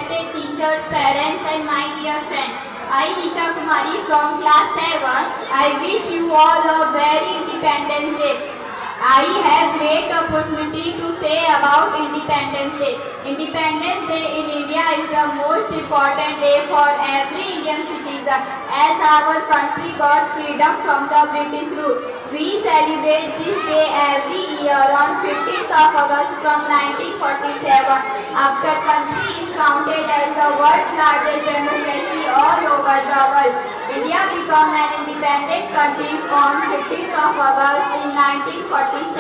respected teachers, parents and my dear friends. I, Richa Kumari from class 7. I wish you all a very Independence Day. I have great opportunity to say about Independence Day. Independence Day in India is the most important day for every Indian citizen as our country got freedom from the British rule. We celebrate this day every year on 15th of August from 1947. After country is counted as the world's largest democracy all over the world. India became an independent country on 15th of August in 1947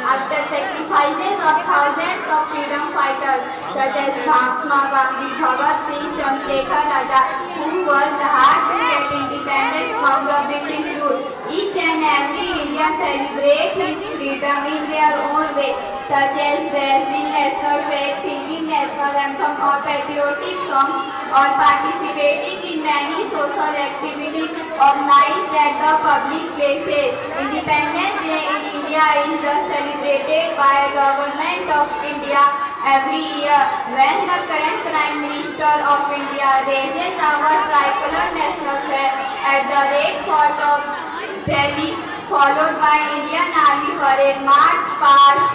after sacrifices of thousands of freedom fighters such as Mahatma Gandhi, Bhagat Singh, Chandrasekhar Azad, who worked hard to get independence from the British rule. Each and every Indian celebrates his freedom in their own way, such as raising national flag, singing national anthem or patriotic songs, or participating in many social activities organized at the public places. Independence Day in India is celebrated by Government of India every year when the current Prime Minister of India raises our tricolor national flag at the Red Fort of Delhi, followed by Indian Army parade, march past,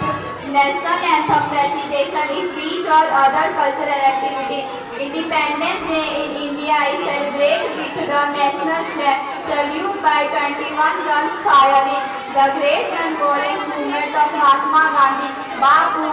national anthem recitation, speech or other cultural activities. Independence Day in India is celebrated with the national flag salute by 21 guns firing. The great and boring movement of Mahatma Gandhi, Bapu,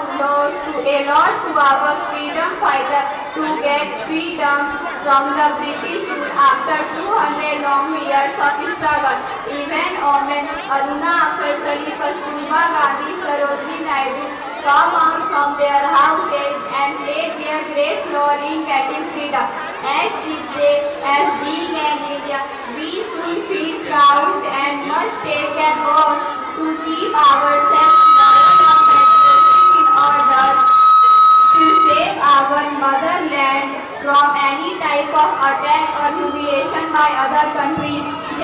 allowed to our freedom fighter to get freedom from the British rule after 200 long years of struggle. Even women Aruna Afzali, Kasturba Gandhi, Sarojini Naidu come out from their houses and played their great role in getting freedom. As this day, as being an Indian, we should feel proud and must take an oath to keep ourselves loyal and patriotic in order to save our motherland from any type of attack or humiliation by other countries.